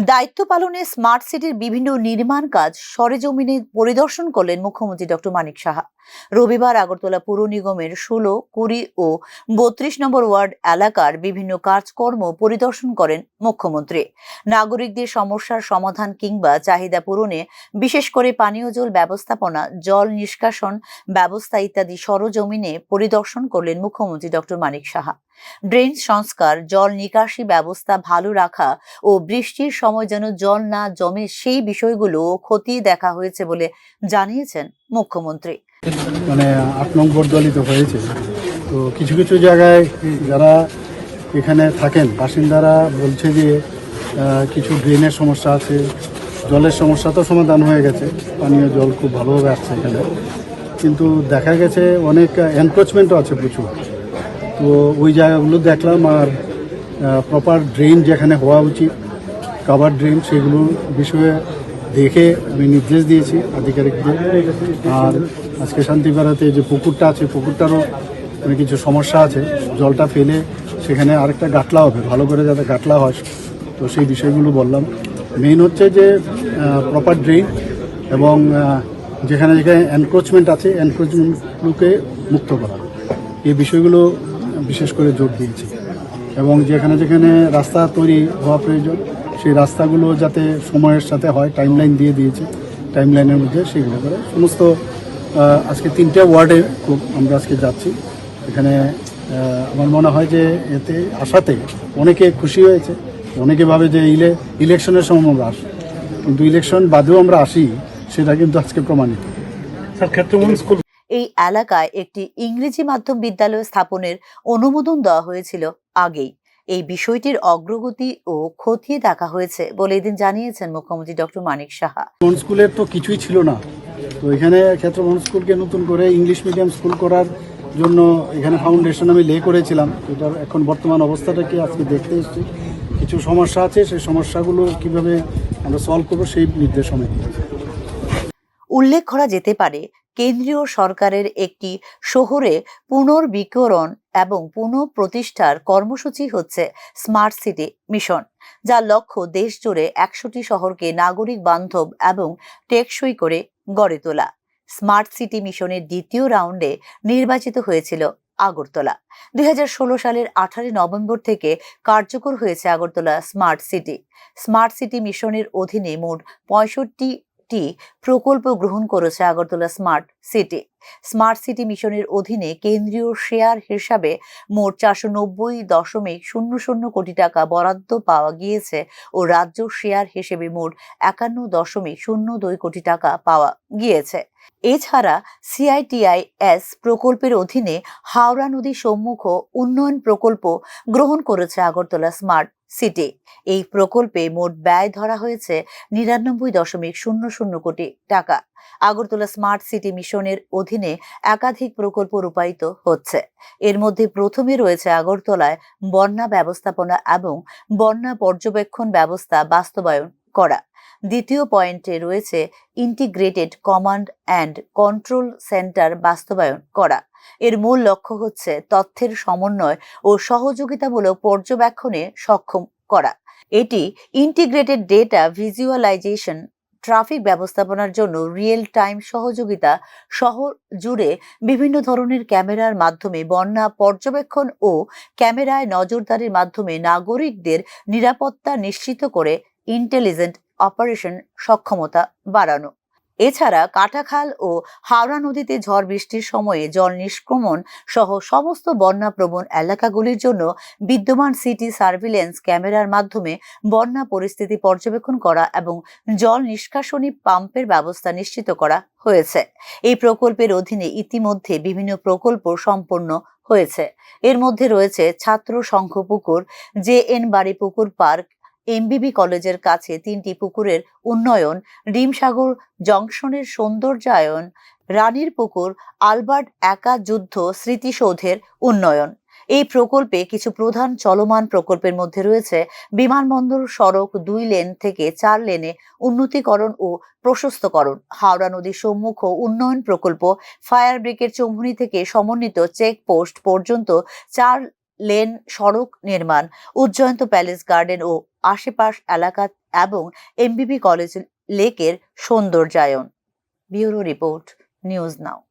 দায়িত্ব পালনে স্মার্ট সিটির বিভিন্ন নির্মাণ কাজ সরেজমিনে পরিদর্শন করলেন মুখ্যমন্ত্রী ডক্টর মানিক সাহা। রবিবার আগরতলা পুর নিগমের 16, 20 ও 32 নম্বর ওয়ার্ড এলাকার বিভিন্ন কাজকর্ম পরিদর্শন করেন মুখ্যমন্ত্রী। নাগরিকদের সমস্যার সমাধান কিংবা চাহিদা পূরণে বিশেষ করে পানীয় জল ব্যবস্থাপনা, জল নিষ্কাশন ব্যবস্থা ইত্যাদি সরজমিনে পরিদর্শন করলেন মুখ্যমন্ত্রী ডক্টর মানিক সাহা। ড্রেন সংস্কার, জল নিকাশি ব্যবস্থা ভালো রাখা ও বৃষ্টির সময় যেন জল না জমে সেই বিষয়গুলো খতিয়ে দেখা হয়েছে বলে জানিয়েছেন মুখ্যমন্ত্রী। মানে 8 নং বর্দলিত হয়েছে, তো কিছু কিছু জায়গায় যারা এখানে থাকেন বাসিন্দারা বলছে যে কিছু ড্রেনের সমস্যা আছে, জলের সমস্যা তো সমাধান হয়ে গেছে, পানীয় জল খুব ভালোভাবে আসছে এখানে, কিন্তু দেখা গেছে অনেক এনক্রোচমেন্টও আছে প্রচুর। তো ওই জায়গাগুলো দেখলাম, আর প্রপার ড্রেন যেখানে হওয়া উচিত, কাভার ড্রেন, সেগুলোর বিষয়ে দেখে আমি নির্দেশ দিয়েছি আধিকারিকদের। আর আজকে শান্তিপাড়াতে যে পুকুরটা আছে, পুকুরটারও মানে কিছু সমস্যা আছে, জলটা ফেলে সেখানে আরেকটা গাটলা হবে, ভালো করে যাতে গাটলা হয়, তো সেই বিষয়গুলো বললাম। মেইন হচ্ছে যে প্রপার ড্রেন এবং যেখানে যেখানে এনক্রোচমেন্ট আছে এনক্রোচমেন্টগুলোকে মুক্ত করা, এই বিষয়গুলো বিশেষ করে জোর দিয়েছি। এবং যেখানে যেখানে রাস্তা তৈরি হওয়া প্রয়োজন সেই রাস্তাগুলো যাতে সময়ের সাথে হয়, টাইমলাইন দিয়ে দিয়েছি, টাইমলাইনের মধ্যে সেগুলো করে সমস্ত। আজকে 3টে ওয়ার্ডে আমরা আজকে যাচ্ছি। এখানে আমার মনে হয় যে এতে আসাতে অনেকে খুশি হয়েছে, অনেকে ভাবে যে ইলেকশনের সময় আমরা আসি, কিন্তু ইলেকশন বাদেও আমরা আসি, সেটা কিন্তু আজকে প্রমাণিত। এই এলাকায় একটি ইংরেজি মাধ্যম বিদ্যালয় স্থাপনের অনুমোদন দেওয়া হয়েছিল আগেই। এই বিষয়টির অগ্রগতি ও খতিয়ে দেখা হয়েছে বলে এদিন জানিয়েছেন মুখ্যমন্ত্রী ডক্টর মানিক সাহা। স্কুলের তো কিছুই ছিল না, তো এখানে ক্ষেত্রবন স্কুলকে নতুন করে ইংলিশ মিডিয়াম স্কুল করার জন্য এখানে ফাউন্ডেশন আমি লে করেছিলাম। এটার এখন বর্তমান অবস্থাটাকে আজকে দেখতে এসেছি, কিছু সমস্যা আছে, সেই সমস্যাগুলো কিভাবে আমরা সলভ করবো সেই নির্দেশ আমি দিয়েছি। উল্লেখ করা যেতে পারে, কেন্দ্রীয় সরকারের একটি শহরে পুনর্বিকরণ এবং পুনঃপ্রতিষ্ঠার কর্মসূচি হচ্ছে স্মার্ট সিটি মিশন, যার লক্ষ্য দেশ জুড়ে 100টি শহরকে নাগরিক বান্ধব এবং টেকসই করে গড়ে তোলা। স্মার্ট সিটি মিশনের দ্বিতীয় রাউন্ডে নির্বাচিত হয়েছিল আগরতলা। 2016 সালের 18 নভেম্বর থেকে কার্যকর হয়েছে Agartala smart city. Smart city মিশনের অধীনে মোট 65টি প্রকল্প গ্রহণ করেছে Agartala smart city. Smart city মিশনের অধীনে কেন্দ্রীয় শেয়ার হিসাবে মোট 490.00 কোটি টাকা বরাদ্দ পাওয়া গিয়েছে ও রাজ্য শেয়ার হিসেবে মোট 51.02 কোটি টাকা পাওয়া গিয়েছে। এছাড়া সিআইটিআইএস প্রকল্পের অধীনে হাওড়া নদী সম্মুখ উন্নয়ন প্রকল্প গ্রহণ করেছে আগরতলা স্মার্ট সিটি। এই প্রকল্পে মোট ব্যয় ধরা হয়েছে 99.00 কোটি টাকা। আগরতলা স্মার্ট সিটি মিশনের অধীনে একাধিক প্রকল্প রূপায়িত হচ্ছে। এর মধ্যে প্রথমে রয়েছে আগরতলায় বন্যা ব্যবস্থাপনা এবং বন্যা পর্যবেক্ষণ ব্যবস্থা বাস্তবায়ন করা। দ্বিতীয় পয়েন্টে রয়েছে integrated command and control centre বাস্তবায়ন করা। এর মূল লক্ষ্য হচ্ছে তথ্যের সমন্বয় ও সহযোগিতামূলক পর্যবেক্ষণে সক্ষম করা। এটি ইন্টিগ্রেটেড ডেটা ভিজুয়ালাইজেশন, ট্রাফিক ব্যবস্থাপনার জন্য রিয়েল টাইম সহযোগিতা, শহর জুড়ে বিভিন্ন ধরনের ক্যামেরার মাধ্যমে বন্যা পর্যবেক্ষণ ও ক্যামেরায় নজরদারির মাধ্যমে নাগরিকদের নিরাপত্তা নিশ্চিত করে ইন্টেলিজেন্ট অপারেশন সক্ষমতা বাড়ানো। এছাড়া কাটাখাল ও হাওড়া নদীতে ঝড় বৃষ্টির সময়ে জল নিষ্ক্রমণ সহ সমস্ত বন্যাপ্রবণ এলাকাগুলির জন্য বিদ্যমান সিটি সার্ভিলেন্স ক্যামেরার মাধ্যমে বন্যা পরিস্থিতি পর্যবেক্ষণ করা এবং জল নিষ্কাশনী পাম্পের ব্যবস্থা নিশ্চিত করা হয়েছে। এই প্রকল্পের অধীনে ইতিমধ্যে বিভিন্ন প্রকল্প সম্পন্ন হয়েছে। এর মধ্যে রয়েছে ছাত্র সংঘ পুকুর, জে.এন. বাড়ি পুকুর পার্ক, এমবিবি কলেজের কাছে 3টি পুকুরের উন্নয়ন, ডিমসাগর জংশনের সৌন্দর্যায়ন, রানীর পুকুর, আলবার্ট একা যুদ্ধ স্মৃতিসৌধের উন্নয়ন। এই প্রকল্পে কিছু প্রধান চলমান প্রকল্পের মধ্যে রয়েছে বিমানবন্দর সড়ক 2 লেন থেকে 4 লেনে উন্নতিকরণ ও প্রশস্তকরণ, হাওড়া নদী সম্মুখ উন্নয়ন প্রকল্প, ফায়ার ব্রিগেড চৌমুহনী থেকে সমন্বিত চেকপোস্ট পর্যন্ত 4 লেন সড়ক নির্মাণ, উজ্জয়ন্ত প্যালেস গার্ডেন ও আশেপাশ এলাকা এবং এমবিবি কলেজ লেকের সৌন্দর্যায়ন। ব্যুরো রিপোর্ট, নিউজ নাও।